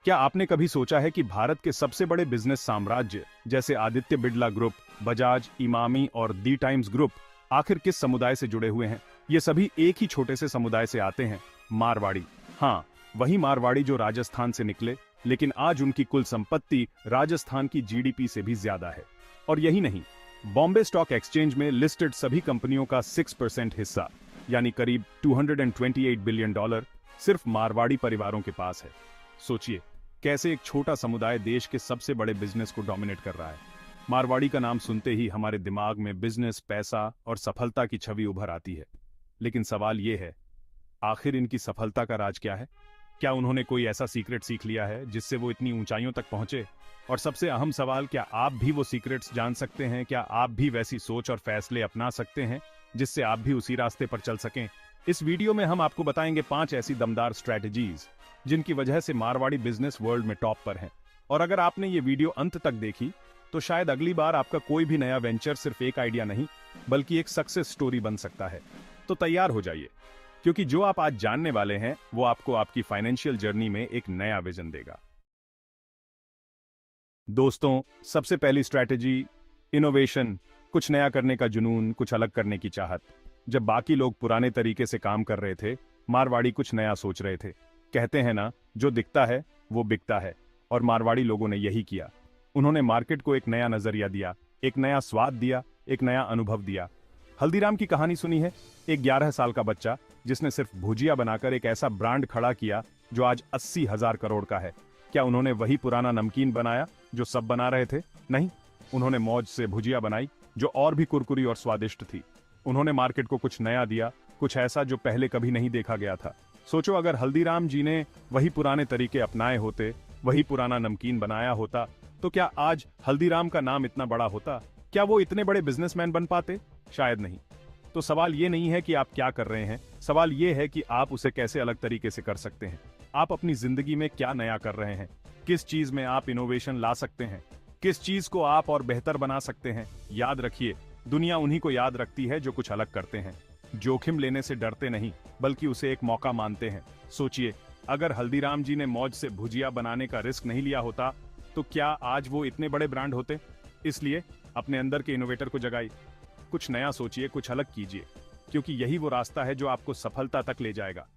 क्या आपने कभी सोचा है कि भारत के सबसे बड़े बिजनेस साम्राज्य जैसे आदित्य बिड़ला ग्रुप, बजाज, इमामी और दी टाइम्स ग्रुप आखिर किस समुदाय से जुड़े हुए हैं? ये सभी एक ही छोटे से समुदाय से आते हैं, मारवाड़ी। हाँ, वही मारवाड़ी जो राजस्थान से निकले, लेकिन आज उनकी कुल संपत्ति राजस्थान की जीडीपी से भी ज्यादा है। और यही नहीं, बॉम्बे स्टॉक एक्सचेंज में लिस्टेड सभी कंपनियों का 6% हिस्सा यानी करीब $228 बिलियन सिर्फ मारवाड़ी परिवारों के पास है। सोचिए, कैसे एक छोटा समुदाय देश के सबसे बड़े बिजनेस को डोमिनेट कर रहा है। मारवाड़ी का नाम सुनते ही हमारे दिमाग में बिजनेस, पैसा और सफलता की छवि उभर आती है। लेकिन सवाल यह है, आखिर इनकी सफलता का राज क्या है? क्या उन्होंने कोई ऐसा सीक्रेट सीख लिया है जिससे वो इतनी ऊंचाइयों तक पहुंचे? और सबसे अहम सवाल, क्या आप भी वो सीक्रेट्स जान सकते हैं? क्या आप भी वैसी सोच और फैसले अपना सकते हैं जिससे आप भी उसी रास्ते पर चल सकें? इस वीडियो में हम आपको बताएंगे 5 ऐसी दमदार स्ट्रैटेजीज जिनकी वजह से मारवाड़ी बिजनेस वर्ल्ड में टॉप पर हैं। और अगर आपने ये वीडियो अंत तक देखी तो शायद अगली बार आपका कोई भी नया वेंचर सिर्फ एक आइडिया नहीं बल्कि एक सक्सेस स्टोरी बन सकता है। तो तैयार हो जाइए, क्योंकि जो आप आज जानने वाले हैं वो आपको आपकी फाइनेंशियल जर्नी में एक नया विजन देगा। दोस्तों, सबसे पहली स्ट्रैटेजी, इनोवेशन। कुछ नया करने का जुनून, कुछ अलग करने की चाहत। जब बाकी लोग पुराने तरीके से काम कर रहे थे, मारवाड़ी कुछ नया सोच रहे थे। कहते हैं ना, जो दिखता है वो बिकता है। और मारवाड़ी लोगों ने यही किया। उन्होंने मार्केट को एक नया नजरिया दिया, एक नया स्वाद दिया, एक नया अनुभव दिया। हल्दीराम की कहानी सुनी है? एक 11 साल का बच्चा जिसने सिर्फ भुजिया बनाकर एक ऐसा ब्रांड खड़ा किया जो आज 80,000 करोड़ का है। क्या उन्होंने वही पुराना नमकीन बनाया जो सब बना रहे थे? नहीं, उन्होंने मौज से भुजिया बनाई जो और भी कुरकुरी और स्वादिष्ट थी। उन्होंने मार्केट को कुछ नया दिया, कुछ ऐसा जो पहले कभी नहीं देखा गया था। सोचो, अगर हल्दीराम जी ने वही पुराने तरीके अपनाए होते, वही पुराना नमकीन बनाया होता, तो क्या आज हल्दीराम का नाम इतना बड़ा होता? क्या वो इतने बड़े बिजनेसमैन बन पाते? शायद नहीं। तो सवाल ये नहीं है कि आप क्या कर रहे हैं, सवाल ये है कि आप उसे कैसे अलग तरीके से कर सकते हैं। आप अपनी जिंदगी में क्या नया कर रहे हैं? किस चीज में आप इनोवेशन ला सकते हैं? किस चीज को आप और बेहतर बना सकते हैं? याद रखिए, दुनिया उन्हीं को याद रखती है जो कुछ अलग करते हैं, जोखिम लेने से डरते नहीं बल्कि उसे एक मौका मानते हैं। सोचिए, अगर हल्दीराम जी ने मौज से भुजिया बनाने का रिस्क नहीं लिया होता तो क्या आज वो इतने बड़े ब्रांड होते? इसलिए अपने अंदर के इनोवेटर को जगाइए, कुछ नया सोचिए, कुछ अलग कीजिए, क्योंकि यही वो रास्ता है जो आपको सफलता तक ले जाएगा।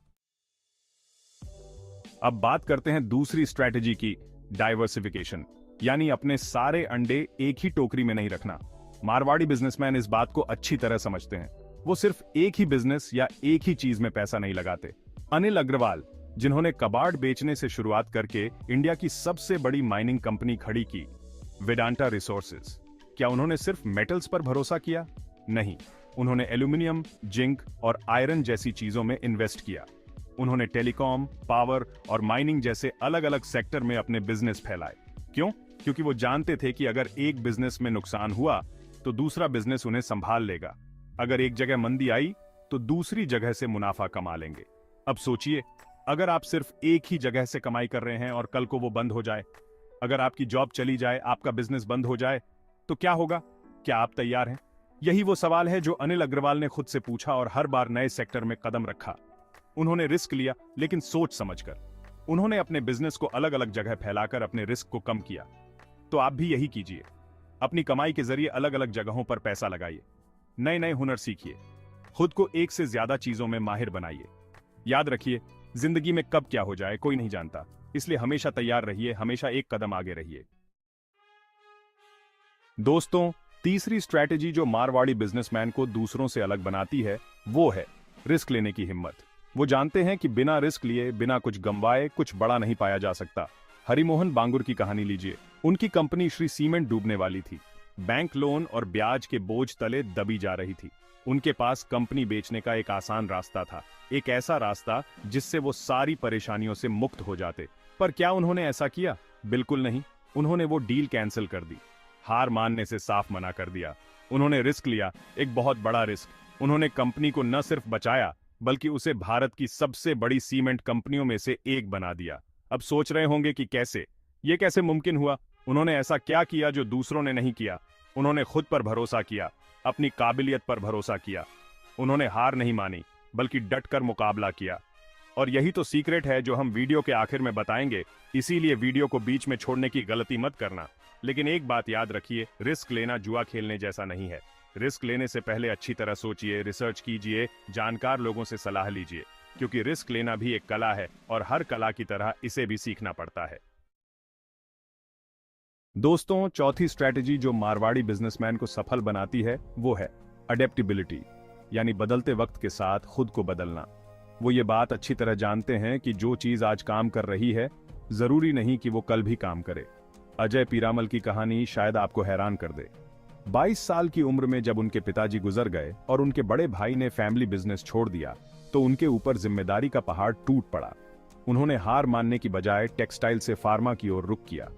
अब बात करते हैं दूसरी स्ट्रैटेजी की, डाइवर्सिफिकेशन, यानी अपने सारे अंडे एक ही टोकरी में नहीं रखना। मारवाड़ी बिजनेसमैन इस बात को अच्छी तरह समझते हैं। वो सिर्फ एक ही बिजनेस या एक ही चीज में पैसा नहीं लगाते। अनिल अग्रवाल, जिन्होंने कबाड़ बेचने से शुरुआत करके इंडिया की सबसे बड़ी माइनिंग कंपनी खड़ी की, वेदांता रिसोर्सेज, क्या उन्होंने सिर्फ मेटल्स पर भरोसा किया? नहीं, उन्होंने एल्यूमिनियम, जिंक और आयरन जैसी चीजों में इन्वेस्ट किया। उन्होंने टेलीकॉम, पावर और माइनिंग जैसे अलग अलग सेक्टर में अपने बिजनेस फैलाए। क्यों? क्योंकि वो जानते थे कि अगर एक बिजनेस में नुकसान हुआ तो दूसरा बिजनेस उन्हें संभाल लेगा। अगर एक जगह मंदी आई तो दूसरी जगह से मुनाफा कमा लेंगे। अब सोचिए, अगर आप सिर्फ एक ही जगह से कमाई कर रहे हैं और कल को वो बंद हो जाए, अगर आपकी जॉब चली जाए, आपका बिजनेस बंद हो जाए, तो क्या होगा? क्या आप तैयार हैं? यही वो सवाल है जो अनिल अग्रवाल ने खुद से पूछा और हर बार नए सेक्टर में कदम रखा। उन्होंने रिस्क लिया, लेकिन सोच समझकर। उन्होंने अपने बिजनेस को अलग अलग जगह फैलाकर अपने रिस्क को कम किया। तो आप भी यही कीजिए। अपनी कमाई के जरिए अलग अलग जगहों पर पैसा लगाइए, नए नए हुनर सीखिए, खुद को एक से ज्यादा चीजों में माहिर बनाइए। याद रखिए, जिंदगी में कब क्या हो जाए कोई नहीं जानता, इसलिए हमेशा तैयार रहिए, हमेशा एक कदम आगे रहिए। दोस्तों, तीसरी स्ट्रैटेजी जो मारवाड़ी बिजनेसमैन को दूसरों से अलग बनाती है वो है रिस्क लेने की हिम्मत। वो जानते हैं कि बिना रिस्क लिए, बिना कुछ गंवाए कुछ बड़ा नहीं पाया जा सकता। हरिमोहन बांगुर की कहानी लीजिए। उनकी कंपनी श्री सीमेंट डूबने वाली थी। बैंक लोन और ब्याज के बोझ तले दबी जा रही थी। उनके पास कंपनी बेचने का एक आसान रास्ता था, एक ऐसा रास्ता जिससे वो सारी परेशानियों से मुक्त हो जाते। पर क्या उन्होंने ऐसा किया? बिल्कुल नहीं। उन्होंने वो डील कैंसिल कर दी, हार मानने से साफ मना कर दिया। उन्होंने रिस्क लिया, एक बहुत बड़ा रिस्क। उन्होंने कंपनी को न सिर्फ बचाया बल्कि उसे भारत की सबसे बड़ी सीमेंट कंपनियों में से एक बना दिया। अब सोच रहे होंगे कि कैसे, ये कैसे मुमकिन हुआ? उन्होंने ऐसा क्या किया जो दूसरों ने नहीं किया? उन्होंने खुद पर भरोसा किया, अपनी काबिलियत पर भरोसा किया। उन्होंने हार नहीं मानी बल्कि डटकर मुकाबला किया। और यही तो सीक्रेट है जो हम वीडियो के आखिर में बताएंगे, इसीलिए वीडियो को बीच में छोड़ने की गलती मत करना। लेकिन एक बात याद रखिए, रिस्क लेना जुआ खेलने जैसा नहीं है। रिस्क लेने से पहले अच्छी तरह सोचिए, रिसर्च कीजिए, जानकार लोगों से सलाह लीजिए, क्योंकि रिस्क लेना भी एक कला है और हर कला की तरह इसे भी सीखना पड़ता है। दोस्तों, चौथी स्ट्रैटेजी जो मारवाड़ी बिजनेसमैन को सफल बनाती है वो है अडेप्टिबिलिटी, यानी बदलते वक्त के साथ खुद को बदलना। वो ये बात अच्छी तरह जानते हैं कि जो चीज आज काम कर रही है जरूरी नहीं कि वो कल भी काम करे। अजय पीरामल की कहानी शायद आपको हैरान कर दे। 22 साल की उम्र में जब उनके पिताजी गुजर गए और उनके बड़े भाई ने फैमिली बिजनेस छोड़ दिया तो उनके ऊपर जिम्मेदारी का पहाड़ टूट पड़ा। उन्होंने हार मानने की बजाय टेक्सटाइल से फार्मा की ओर रुख किया।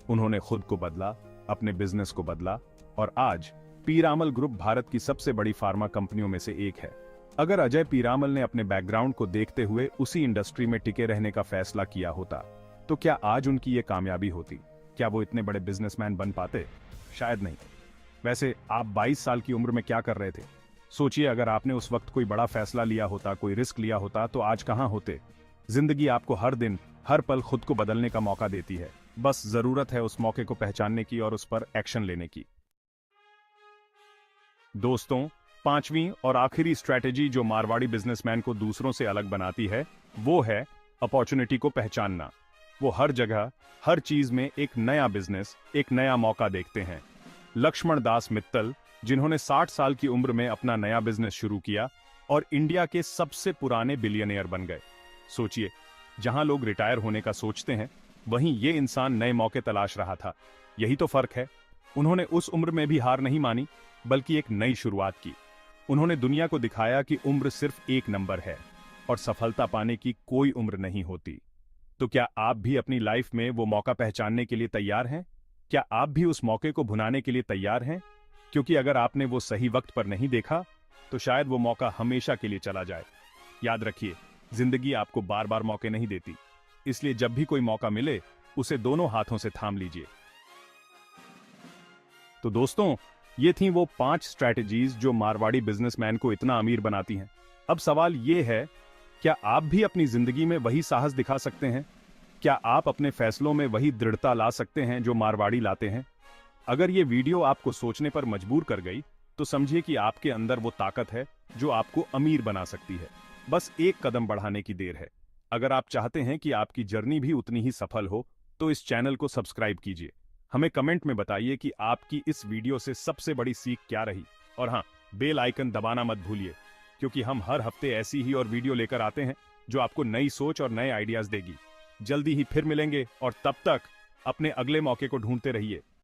उन्होंने खुद को बदला, अपने बिजनेस को बदला और आज पीरामल ग्रुप भारत की सबसे बड़ी फार्मा कंपनियों में से एक है। अगर अजय पीरामल ने अपने बैकग्राउंड को देखते हुए उसी इंडस्ट्री में टिके रहने का फैसला किया होता तो क्या आज उनकी ये कामयाबी होती? क्या वो इतने बड़े बिजनेसमैन बन पाते? शायद नहीं। वैसे आप 22 साल की उम्र में क्या कर रहे थे? सोचिए, अगर आपने उस वक्त कोई बड़ा फैसला लिया होता, कोई रिस्क लिया होता तो आज कहां होते? जिंदगी आपको हर दिन, हर पल खुद को बदलने का मौका देती है। बस जरूरत है उस मौके को पहचानने की और उस पर एक्शन लेने की। दोस्तों, पांचवी और आखिरी स्ट्रैटेजी जो मारवाड़ी बिजनेसमैन को दूसरों से अलग बनाती है वो है अपॉर्चुनिटी को पहचानना। वो हर जगह, हर चीज में एक नया बिजनेस, एक नया मौका देखते हैं। लक्ष्मण दास मित्तल, जिन्होंने 60 साल की उम्र में अपना नया बिजनेस शुरू किया और इंडिया के सबसे पुराने बिलियनियर बन गए। सोचिए, जहां लोग रिटायर होने का सोचते हैं वहीं ये इंसान नए मौके तलाश रहा था। यही तो फर्क है। उन्होंने उस उम्र में भी हार नहीं मानी, बल्कि एक नई शुरुआत की। उन्होंने दुनिया को दिखाया कि उम्र सिर्फ एक नंबर है और सफलता पाने की कोई उम्र नहीं होती। तो क्या आप भी अपनी लाइफ में वो मौका पहचानने के लिए तैयार हैं? क्या आप भी उस मौके को भुनाने के लिए तैयार हैं? क्योंकि अगर आपने वो सही वक्त पर नहीं देखा तो शायद वो मौका हमेशा के लिए चला जाए। याद रखिए, जिंदगी आपको बार बार मौके नहीं देती, इसलिए जब भी कोई मौका मिले उसे दोनों हाथों से थाम लीजिए। तो दोस्तों, ये थी वो 5 स्ट्रैटेजीज जो मारवाड़ी बिजनेसमैन को इतना अमीर बनाती हैं। अब सवाल ये है, क्या आप भी अपनी जिंदगी में वही साहस दिखा सकते हैं? क्या आप अपने फैसलों में वही दृढ़ता ला सकते हैं जो मारवाड़ी लाते हैं? अगर ये वीडियो आपको सोचने पर मजबूर कर गई तो समझिए कि आपके अंदर वो ताकत है जो आपको अमीर बना सकती है। बस एक कदम बढ़ाने की देर है। अगर आप चाहते हैं कि आपकी जर्नी भी उतनी ही सफल हो तो इस चैनल को सब्सक्राइब कीजिए। हमें कमेंट में बताइए कि आपकी इस वीडियो से सबसे बड़ी सीख क्या रही। और हाँ, बेल आइकन दबाना मत भूलिए, क्योंकि हम हर हफ्ते ऐसी ही और वीडियो लेकर आते हैं जो आपको नई सोच और नए आइडियाज देगी। जल्दी ही फिर मिलेंगे और तब तक अपने अगले मौके को ढूंढते रहिए।